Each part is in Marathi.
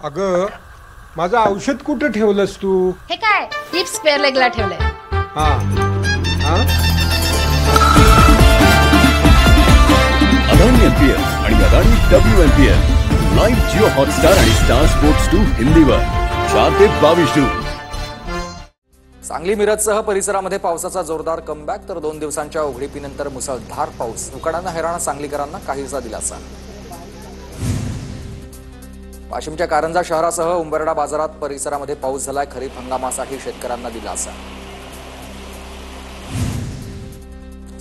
अगं माझं औषध कुठे ठेवलंस तू? हे काय हिप्स स्पेअर लेगला ठेवलंय. हा हा अदानी एमपीएल आणि Adani WMPL live Jio Hotstar आणि स्टार स्पोर्ट्स 2 हिंदीवर 4 ते 22 जून. सांगली मिरजसह परिसरामध्ये पावसाचा जोरदार कमबॅक तर 2 दिवसांच्या उघडीपीनंतर मुसळधार पाऊस उकाड्यानं हैराण सांगलीकरांना काहीसा दिलासा. वाशिमच्या कारंजा शहरासह उंबरडा बाजारात परिसरामध्ये पाऊस झालाय. खरीप हंगामासाठी शेतकऱ्यांना दिलासा.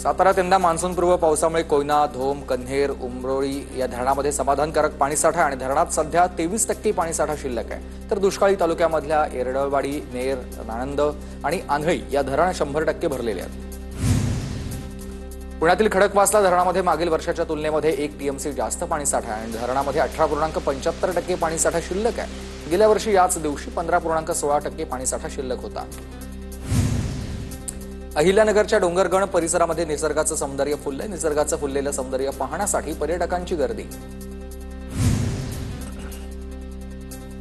साताऱ्यात यंदा मान्सूनपूर्व पावसामुळे कोयना, धोम, कन्हेर, उमरोळी या धरणामध्ये समाधानकारक पाणीसाठा आणि धरणात सध्या 23% पाणीसाठा शिल्लक आहे. तर दुष्काळी तालुक्यामधल्या एरडवाडी, नेर, नाणंद आणि आंधळी या धरण 100% भरलेले आहेत. पुण्यातील खडकवासला धरणामध्ये मागील वर्षाच्या तुलनेमध्ये 1 TMC जास्त पाणीसाठा आहे आणि धरणामध्ये 18.75% पाणीसाठा शिल्लक आहे. गेल्या वर्षी याच दिवशी 15.16% पाणीसाठा शिल्लक होता. अहिल्यानगरच्या डोंगरगण परिसरामध्ये निसर्गाचं सौंदर्य फुललंय. निसर्गाचं फुललेलं सौंदर्य पाहण्यासाठी पर्यटकांची गर्दी.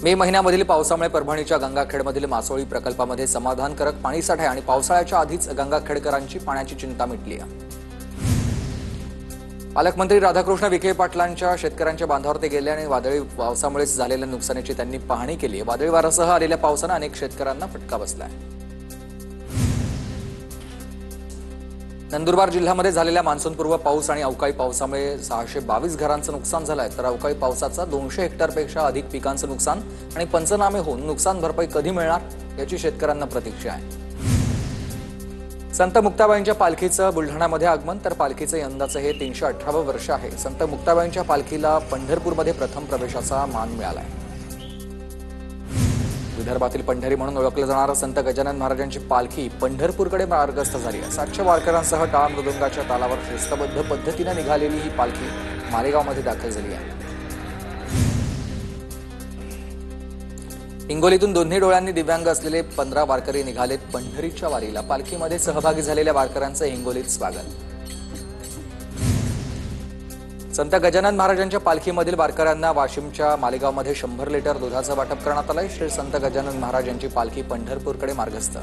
मे महिन्यामधील पावसामुळे परभणीच्या गंगाखेडमधील मासोळी प्रकल्पामध्ये समाधानकारक पाणीसाठा आहे आणि पावसाळ्याच्या आधीच गंगाखेडकरांची पाण्याची चिंता मिटली आहे. पालकमंत्री राधाकृष्ण विखे पाटलांच्या शेतकऱ्यांच्या बांधावर ते गेले आणि वादळी पावसामुळे झालेल्या नुकसानीची त्यांनी पाहणी केली. वादळी वाऱ्यासह आलेल्या पावसानं अनेक शेतकऱ्यांना फटका बसलाय. नंदुरबार जिल्ह्यामध्ये झालेल्या मान्सूनपूर्व पाऊस आणि अवकाळी पावसामुळे 622 घरांचं नुकसान झालंय. तर अवकाळी पावसाचा 200 हेक्टरपेक्षा अधिक पिकांचं नुकसान आणि पंचनामे होऊन नुकसान भरपाई कधी मिळणार याची शेतकऱ्यांना प्रतीक्षा आहे. संत मुक्ताबाईंच्या पालखीचं बुलढाण्यामध्ये आगमन तर पालखीचं यंदाचं हे 318वं वर्ष आहे. संत मुक्ताबाईंच्या पालखीला पंढरपूरमध्ये प्रथम प्रवेशाचा मान मिळालाय. विदर्भातील पंढरी म्हणून ओळखलं जाणारं संत गजानन महाराजांची पालखी पंढरपूरकडे मार्गस्थ झाली आहे. 700 वारकऱ्यांसह टाळ मृदुंगाच्या तालावर शिस्तबद्ध पद्धतीने निघालेली ही पालखी मालेगावमध्ये दाखल झाली आहे. हिंगोलीतून दोन्ही डोळ्यांनी दिव्यांग असलेले 15 वारकरी निघालेत पंढरीच्या वारीला. पालखीमध्ये सहभागी झालेल्या वारकऱ्यांचं हिंगोलीत स्वागत. संत गजानन महाराजांच्या पालखीमधील वारकऱ्यांना वाशिमच्या मालेगावमध्ये 100 लिटर दुधाचं वाटप करण्यात आलंय. श्री संत गजानन महाराजांची पालखी पंढरपूरकडे मार्गस्थ.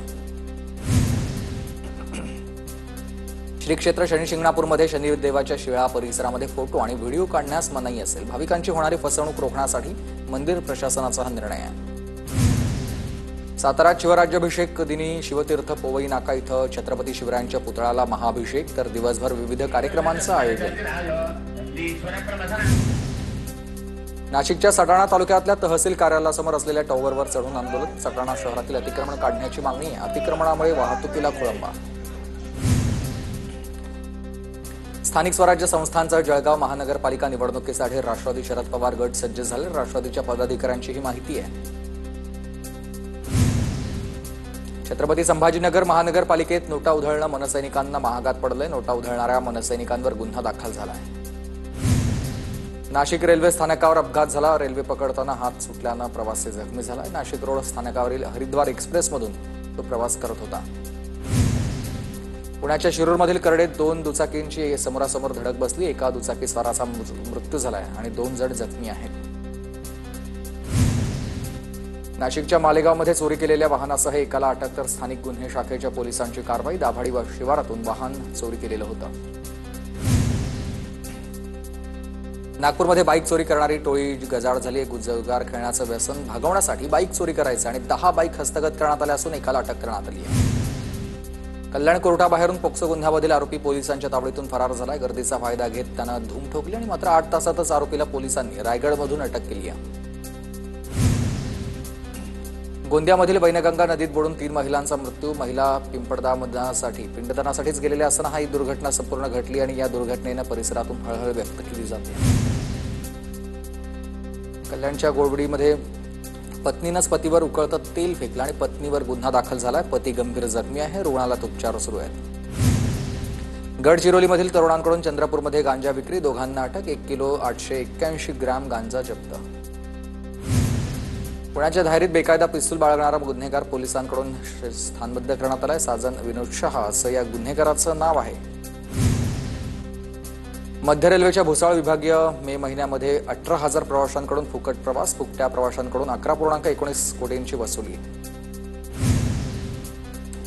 श्री क्षेत्र शनी शिंगणापूरमध्ये शनिदेवाच्या शिळा परिसरामध्ये फोटो आणि व्हिडिओ काढण्यास मनाई असेल. भाविकांची होणारी फसवणूक रोखण्यासाठी मंदिर प्रशासनाचा हा निर्णय आहे. साताऱ्यात शिवराज्याभिषेक दिनी शिवतीर्थ पोवई नाका इथं छत्रपती शिवरायांच्या पुतळ्याला महाअभिषेक तर दिवसभर विविध कार्यक्रमांचं आयोजन. नाशिकच्या सटाणा तालुक्यातल्या तहसील कार्यालयासमोर असलेल्या टॉवरवर चढून आंदोलन. सटाणा शहरातील अतिक्रमण काढण्याची मागणी आहे. अतिक्रमणामुळे वाहतुकीला खोळंबा. स्थानिक स्वराज्य संस्थांचा जळगाव महानगरपालिका निवडणुकीसाठी राष्ट्रवादी शरद पवार गट सज्ज झाले. राष्ट्रवादीच्या पदाधिकाऱ्यांची ही माहिती आहे. छत्रपती संभाजीनगर महानगरपालिकेत नोटा उधळणं मनसैनिकांना महागात पडलंय. नोटा उधळणाऱ्या मनसैनिकांवर गुन्हा दाखल झाला आहे. नाशिक रेल्वे स्थानकावर अपघात झाला. रेल्वे पकडताना हात सुटल्यानं प्रवासी जखमी झाला. नाशिक रोड स्थानकावरील हरिद्वार एक्सप्रेसमधून तो प्रवास करत होता. पुण्याच्या शिरूरमधील करडेत 2 दुचाकींची समोरासमोर धडक बसली. एका दुचाकी स्वाराचा मृत्यू झालाय आणि 2 जण जखमी आहेत. नाशिकच्या मालेगावमध्ये चोरी केलेल्या वाहनासह एकाला अटक तर स्थानिक गुन्हे शाखेच्या पोलिसांची कारवाई. दाभाडी शिवारातून वाहन चोरी केलेलं होतं. नागपूरमध्ये बाईक चोरी करणारी टोळी गजाआड झाली. जुगार खेळण्याचं व्यसन भागवण्यासाठी बाईक चोरी करायचं आणि 10 बाईक हस्तगत करण्यात आल्या असून एकाला अटक करण्यात आली आहे. कल्याण कोर्टाबाहेरून पोक्सो गुन्ह्यामधील आरोपी पोलिसांच्या तावडीतून फरार झालाय. गर्दीचा फायदा घेत त्यानं धूम ठोकली आणि मात्र 8 तासातच आरोपीला पोलिसांनी रायगडमधून अटक केली आहे. गोंदियामधील वैनगंगा नदीत बुडून 3 महिलांचा मृत्यू. महिला पिंडदानासाठीच गेलेल्या असताना ही दुर्घटना संपूर्ण घडली आणि या दुर्घटनेनं परिसरातून हळहळ व्यक्त केली जाते. कल्याणच्या गोळवडीमध्ये पत्नीनंच पतीवर उकळतं तेल फेकलं आणि पत्नीवर गुन्हा दाखल झालाय. पती गंभीर जखमी आहे. रुग्णालयात उपचार सुरू आहेत. गडचिरोलीमधील तरुणांकडून चंद्रपूरमध्ये गांजा विक्री. दोघांना अटक. 1 किलो 881 ग्रॅम गांजा जप्त. पुण्याच्या धायरीत बेकायदा पिस्तूल बाळगणारा गुन्हेगार पोलिसांकडून स्थानबद्ध करण्यात आलाय. साजन विनोद शहा असं या गुन्हेगाराचं नाव आहे. मध्य रेल्वेच्या भुसावळ विभागीय मे महिन्यामध्ये 18,000 प्रवाशांकडून फुकट प्रवास, फुकट्या प्रवाशांकडून 11.19 कोटींची वसुली.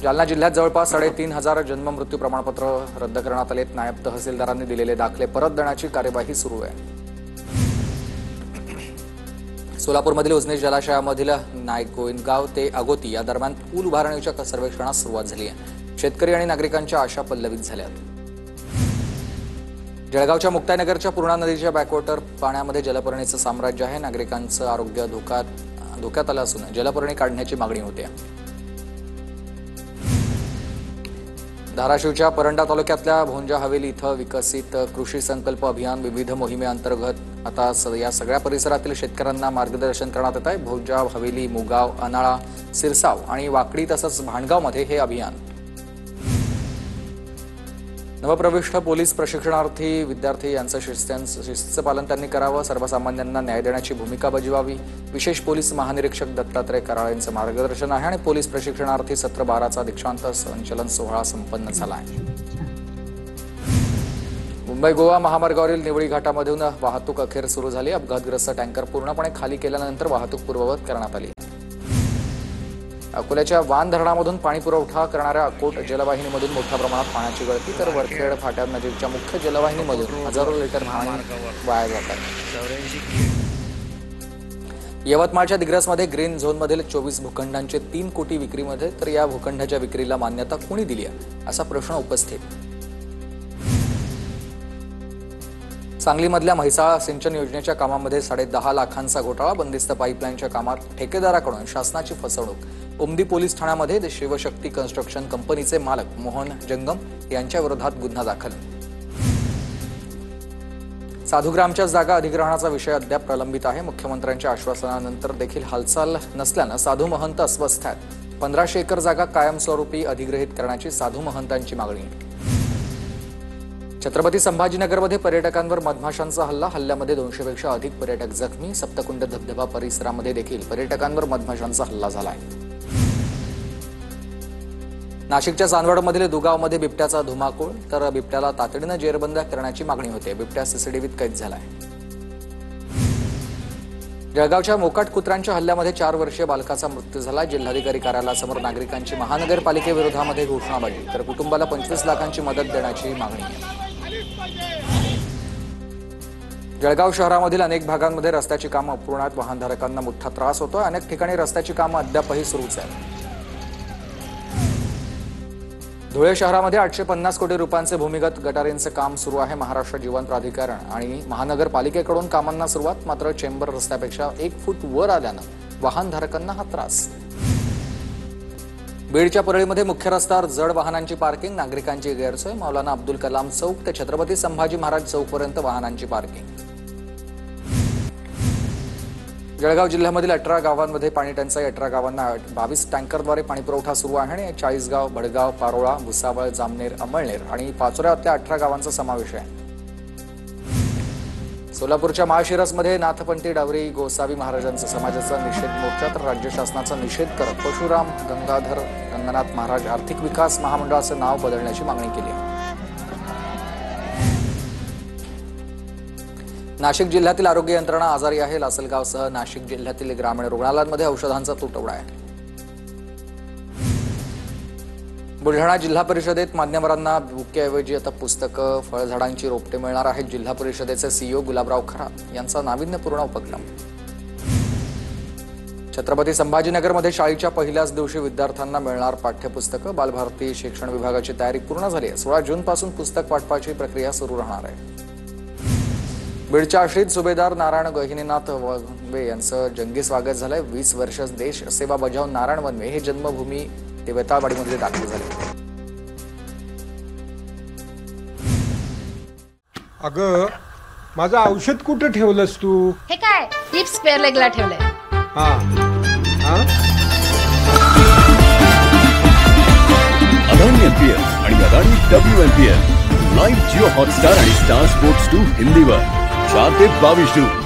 जालना जिल्ह्यात जवळपास 3,500 जन्म मृत्यू प्रमाणपत्र रद्द करण्यात आलेत. नायब तहसीलदारांनी दिलेले दाखले परत देण्याची कार्यवाही सुरू आहे. सोलापूरमधील उजनीश जलाशयामधील नायगोविंदगाव ते अगोती या दरम्यान पूल उभारणीच्या सर्वेक्षणास सुरुवात झाली आहे. शेतकरी आणि नागरिकांच्या आशा पल्लवित झाल्यात. जळगावच्या मुक्ताईनगरच्या पूर्णा नदीच्या बॅकवॉटर पाण्यामध्ये जलपर्णीचं साम्राज्य आहे. नागरिकांचं आरोग्य धोक्यात आलं असून जलपर्णी काढण्याची मागणी होते. धाराशिवच्या परंडा तालुक्यातल्या भोंजा हवेली इथं विकसित कृषी संकल्प अभियान विविध मोहिमेअंतर्गत आता या सगळ्या परिसरातील शेतकऱ्यांना मार्गदर्शन करण्यात येत आहे. भोंजा हवेली, मुगाव, अनाळा, सिरसाव आणि वाकडी तसंच भांडगावमध्ये हे अभियान. नवप्रविष्ट पोलीस प्रशिक्षणार्थी विद्यार्थी यांचं शिस्तीचं पालन त्यांनी करावं. सर्वसामान्यांना न्याय देण्याची भूमिका बजवावी. विशेष पोलीस महानिरीक्षक दत्तात्रय कराळे यांचं मार्गदर्शन आहे. आणि पोलीस प्रशिक्षणार्थी सत्र 12चा दीक्षांत संचलन सोहळा संपन्न झाला आहे. मुंबई गोवा महामार्गावरील निवळी घाटामधून वाहतूक अखेर सुरू झाली. अपघातग्रस्त टँकर पूर्णपणे खाली केल्यानंतर वाहतूक पूर्ववत करण्यात आली. अकोल्याच्या वान धरणामधून पाणी पुरवठा करणाऱ्या अकोट जलवाहिनीमधून मोठ्या प्रमाणात पाण्याची गळती, तर वरखेड फाट्यानजीकच्या मुख्य जलवाहिनीमधून हजारो लिटर पाणी वाया जातात. यवतमाळच्या दिग्रसमध्ये ग्रीन झोनमधील 24 भूखंडांचे 3 कोटी विक्रीमध्ये, तर या भूखंडाच्या विक्रीला मान्यता कोणी दिली आहे असा प्रश्न उपस्थित. सांगलीमधल्या म्हैसाळ सिंचन योजनेच्या कामामध्ये 10.5 लाखांचा घोटाळा. बंदिस्त पाईपलाईनच्या कामात ठेकेदाराकडून शासनाची फसवणूक. उमदी पोलीस ठाण्यामध्ये शिवशक्ती कन्स्ट्रक्शन कंपनीचे मालक मोहन जंगम यांच्या विरोधात गुन्हा दाखल. साधुग्रामच्या जागा अधिग्रहणाचा विषय अद्याप प्रलंबित आहे. मुख्यमंत्र्यांच्या आश्वासनानंतर देखील हालचाल नसल्यानं साधू महंत अस्वस्थ आहेत. 1500 एकर जागा कायमस्वरूपी अधिग्रहित करण्याची साधू महंतांची मागणी. छत्रपती संभाजीनगरमध्ये पर्यटकांवर मधमाशांचा हल्ल्यामध्ये 200पेक्षा अधिक पर्यटक जखमी. सप्तकुंड धबधबा परिसरामध्ये देखील पर्यटकांवर मधमाशांचा हल्ला झालाय. नाशिकच्या चांदवडमधील दुगावमध्ये बिबट्याचा धुमाकूळ, तर बिबट्याला तातडीनं जेरबंद करण्याची मागणी होते. बिबट्या सीसीटीव्हीत कैद झालाय. जळगावच्या मोकाट कुत्र्यांच्या हल्ल्यामध्ये 4 वर्षीय बालकाचा मृत्यू झाला. जिल्हाधिकारी कार्यालयासमोर नागरिकांची महानगरपालिकेविरोधामध्ये घोषणाबाजी, तर कुटुंबाला 25 लाखांची मदत देण्याची मागणी. जळगाव शहरामधील अनेक भागांमध्ये रस्त्याची कामं अपूर्ण आहेत. वाहनधारकांना मोठा त्रास होतोय. अनेक ठिकाणी रस्त्याची कामं अद्यापही सुरूच आहेत. धुळे शहरामध्ये 850 कोटी रुपयांचे भूमिगत गटारींचे काम सुरू आहे. महाराष्ट्र जीवन प्राधिकरण आणि महानगरपालिकेकडून कामांना सुरुवात. मात्र चेंबर रस्त्यापेक्षा 1 फूट वर आल्यानं वाहनधारकांना हा त्रास. बीडच्या परळीमध्ये मुख्य रस्त्यावर जड वाहनांची पार्किंग, नागरिकांची गैरसोय. मौलाना अब्दुल कलाम चौक ते छत्रपती संभाजी महाराज चौकपर्यंत वाहनांची पार्किंग. जळगाव जिल्ह्यामधील 18 गावांमध्ये पाणी टंचाई. 18 गावांना 22 टँकरद्वारे पाणी पुरवठा सुरू आहे. आणि 40गाव, भडगाव, पारोळा, भुसावळ, जामनेर, अमळनेर आणि पाचोऱ्यातल्या 18 गावांचा समावेश आहे. सोलापूरच्या माळशिरसमध्ये नाथपंथी डावरी गोसावी महाराजांचा समाजाचा निषेध मोर्चा, तर राज्य शासनाचा निषेध करत परशुराम गंगाधर रंगनाथ महाराज आर्थिक विकास महामंडळाचं नाव बदलण्याची मागणी केली आहे. नाशिक जिल्ह्यातील आरोग्य यंत्रणा आजारी आहे. लासलगावसह नाशिक जिल्ह्यातील ग्रामीण रुग्णालयांमध्ये औषधांचा तुटवडा आहे. बुलढाणा जिल्हा परिषदेत मान्यवरांना बुकेऐवजी आता पुस्तकं, फळझाडांची रोपटे मिळणार आहेत. जिल्हा परिषदेचे सीईओ गुलाबराव खरात यांचा नाविन्यपूर्ण उपक्रम. छत्रपती संभाजीनगरमध्ये शाळेच्या पहिल्याच दिवशी विद्यार्थ्यांना मिळणार पाठ्यपुस्तकं. बालभारती शिक्षण विभागाची तयारी पूर्ण झाली आहे. 16 जूनपासून पुस्तक वाटपाची प्रक्रिया सुरू राहणार आहे. बीडच्या आश्रित सुभेदार नारायण गहिनीनाथ वनवे यांचं जंगी स्वागत झालंय. 20 वर्ष देश सेवा बजावून नारायण वनवे हे जन्मभूमी ते वेताळवाडीमध्ये दाखल झाले. अगं, माझं औषध कुठं ठेवलंस तू? हे काय हिप्स पेअरलेगला ठेवलंय. हा हा अदानी एमपीएल आणि Adani WMPL live Jio Hotstar आणि स्टार स्पोर्ट्स 2 हिंदीवर 4 ते 22 जून.